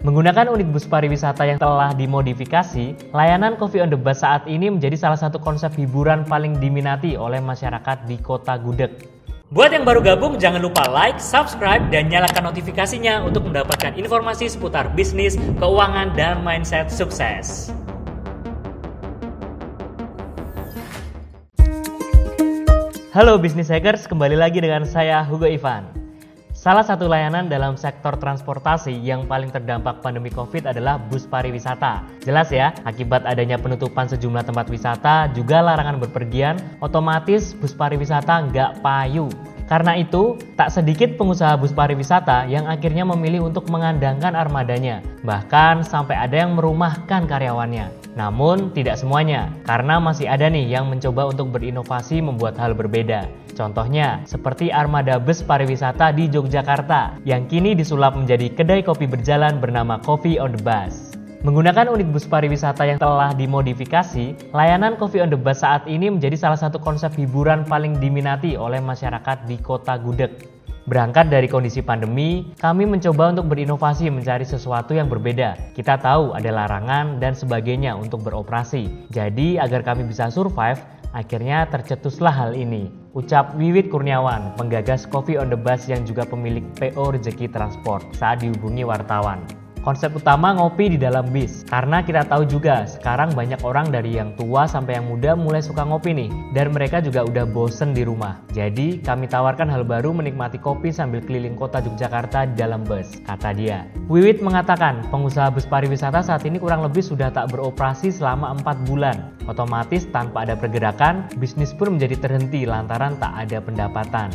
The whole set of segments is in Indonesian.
Menggunakan unit bus pariwisata yang telah dimodifikasi, layanan Coffee on the Bus saat ini menjadi salah satu konsep hiburan paling diminati oleh masyarakat di Kota Gudeg. Buat yang baru gabung, jangan lupa like, subscribe, dan nyalakan notifikasinya untuk mendapatkan informasi seputar bisnis, keuangan, dan mindset sukses. Halo Business Hackers, kembali lagi dengan saya Hugo Ivan. Salah satu layanan dalam sektor transportasi yang paling terdampak pandemi COVID adalah bus pariwisata. Jelas ya, akibat adanya penutupan sejumlah tempat wisata, juga larangan berpergian, otomatis bus pariwisata nggak payu. Karena itu, tak sedikit pengusaha bus pariwisata yang akhirnya memilih untuk mengandangkan armadanya. Bahkan sampai ada yang merumahkan karyawannya. Namun tidak semuanya, karena masih ada nih yang mencoba untuk berinovasi membuat hal berbeda. Contohnya, seperti armada bus pariwisata di Yogyakarta, yang kini disulap menjadi kedai kopi berjalan bernama Coffee on the Bus. Menggunakan unit bus pariwisata yang telah dimodifikasi, layanan Coffee on the Bus saat ini menjadi salah satu konsep hiburan paling diminati oleh masyarakat di Kota Gudeg. Berangkat dari kondisi pandemi, kami mencoba untuk berinovasi mencari sesuatu yang berbeda. Kita tahu ada larangan dan sebagainya untuk beroperasi. Jadi agar kami bisa survive, akhirnya tercetuslah hal ini. Ucap Wiwit Kurniawan, penggagas Coffee on the Bus yang juga pemilik PO Rezeki Transport saat dihubungi wartawan. Konsep utama ngopi di dalam bis, karena kita tahu juga sekarang banyak orang dari yang tua sampai yang muda mulai suka ngopi nih, dan mereka juga udah bosen di rumah. Jadi kami tawarkan hal baru menikmati kopi sambil keliling kota Yogyakarta di dalam bus, kata dia. Wiwit mengatakan pengusaha bus pariwisata saat ini kurang lebih sudah tak beroperasi selama 4 bulan. Otomatis tanpa ada pergerakan, bisnis pun menjadi terhenti lantaran tak ada pendapatan.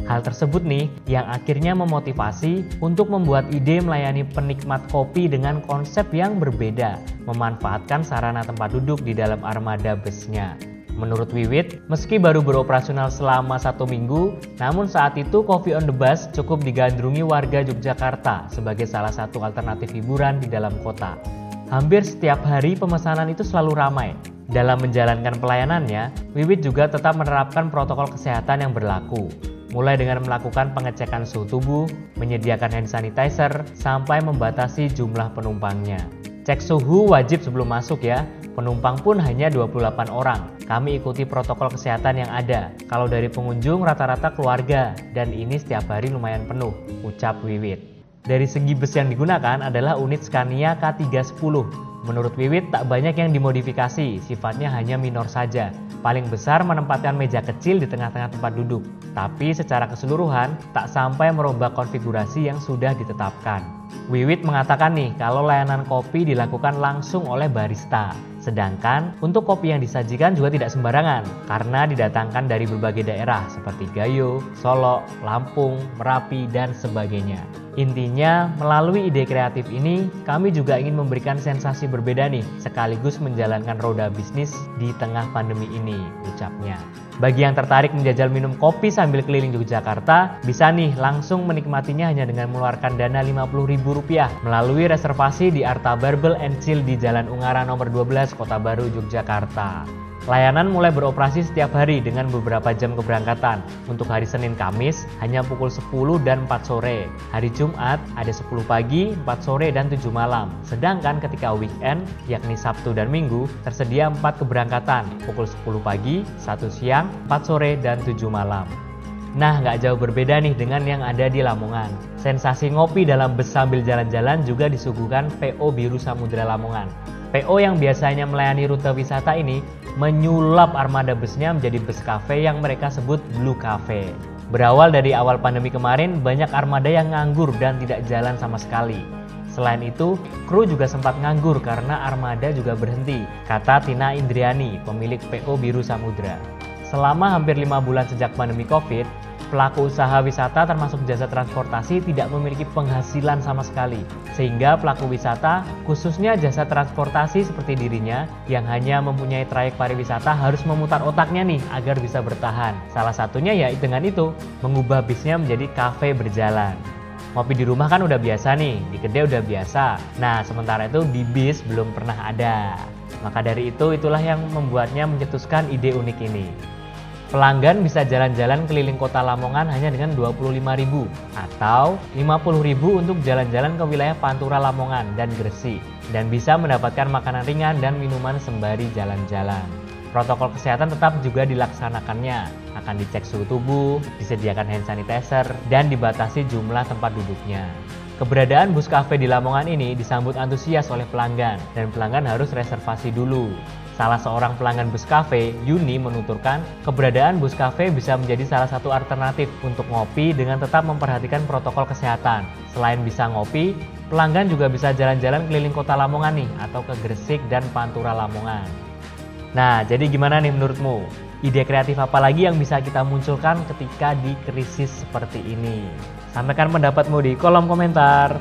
Hal tersebut nih yang akhirnya memotivasi untuk membuat ide melayani penikmat kopi dengan konsep yang berbeda, memanfaatkan sarana tempat duduk di dalam armada busnya. Menurut Wiwit, meski baru beroperasional selama 1 minggu, namun saat itu Coffee on the Bus cukup digandrungi warga Yogyakarta sebagai salah satu alternatif hiburan di dalam kota. Hampir setiap hari pemesanan itu selalu ramai. Dalam menjalankan pelayanannya, Wiwit juga tetap menerapkan protokol kesehatan yang berlaku. Mulai dengan melakukan pengecekan suhu tubuh, menyediakan hand sanitizer, sampai membatasi jumlah penumpangnya. Cek suhu wajib sebelum masuk ya, penumpang pun hanya 28 orang. Kami ikuti protokol kesehatan yang ada. Kalau dari pengunjung rata-rata keluarga, dan ini setiap hari lumayan penuh, ucap Wiwit. Dari segi bus yang digunakan adalah unit Scania K310. Menurut Wiwit tak banyak yang dimodifikasi, sifatnya hanya minor saja. Paling besar menempatkan meja kecil di tengah-tengah tempat duduk. Tapi secara keseluruhan tak sampai merubah konfigurasi yang sudah ditetapkan. Wiwit mengatakan nih kalau layanan kopi dilakukan langsung oleh barista. Sedangkan untuk kopi yang disajikan juga tidak sembarangan karena didatangkan dari berbagai daerah seperti Gayo, Solo, Lampung, Merapi, dan sebagainya. Intinya, melalui ide kreatif ini, kami juga ingin memberikan sensasi berbeda nih, sekaligus menjalankan roda bisnis di tengah pandemi ini, ucapnya. Bagi yang tertarik menjajal minum kopi sambil keliling Yogyakarta, bisa nih langsung menikmatinya hanya dengan mengeluarkan dana Rp50.000 melalui reservasi di Arta Barbel and Chill di Jalan Ungaran nomor 12, Kota Baru, Yogyakarta. Layanan mulai beroperasi setiap hari dengan beberapa jam keberangkatan. Untuk hari Senin Kamis hanya pukul 10 dan 4 sore. Hari Jumat ada 10 pagi, 4 sore, dan 7 malam. Sedangkan ketika weekend, yakni Sabtu dan Minggu, tersedia 4 keberangkatan. Pukul 10 pagi, 1 siang, 4 sore, dan 7 malam. Nah, nggak jauh berbeda nih dengan yang ada di Lamongan. Sensasi ngopi dalam bus sambil jalan-jalan juga disuguhkan PO Biru Samudra Lamongan. PO yang biasanya melayani rute wisata ini menyulap armada busnya menjadi bus cafe yang mereka sebut Blue Cafe. Berawal dari awal pandemi kemarin, banyak armada yang nganggur dan tidak jalan sama sekali. Selain itu, kru juga sempat nganggur karena armada juga berhenti, kata Tina Indriani, pemilik PO Biru Samudra. Selama hampir 5 bulan sejak pandemi COVID, pelaku usaha wisata termasuk jasa transportasi tidak memiliki penghasilan sama sekali. Sehingga pelaku wisata, khususnya jasa transportasi seperti dirinya, yang hanya mempunyai trayek pariwisata harus memutar otaknya nih agar bisa bertahan. Salah satunya ya dengan itu, mengubah bisnya menjadi kafe berjalan. Ngopi di rumah kan udah biasa nih, di kedai udah biasa. Nah, sementara itu di bis belum pernah ada. Maka dari itu, itulah yang membuatnya mencetuskan ide unik ini. Pelanggan bisa jalan-jalan keliling kota Lamongan hanya dengan 25.000 atau 50.000 untuk jalan-jalan ke wilayah Pantura Lamongan dan Gresik, dan bisa mendapatkan makanan ringan dan minuman sembari jalan-jalan. Protokol kesehatan tetap juga dilaksanakannya, akan dicek suhu tubuh, disediakan hand sanitizer, dan dibatasi jumlah tempat duduknya. Keberadaan bus cafe di Lamongan ini disambut antusias oleh pelanggan, dan pelanggan harus reservasi dulu. Salah seorang pelanggan bus cafe, Yuni, menuturkan keberadaan bus cafe bisa menjadi salah satu alternatif untuk ngopi dengan tetap memperhatikan protokol kesehatan. Selain bisa ngopi, pelanggan juga bisa jalan-jalan keliling kota Lamongan nih, atau ke Gresik dan Pantura Lamongan. Nah, jadi gimana nih menurutmu? Ide kreatif apa lagi yang bisa kita munculkan ketika di krisis seperti ini? Sampaikan pendapatmu di kolom komentar.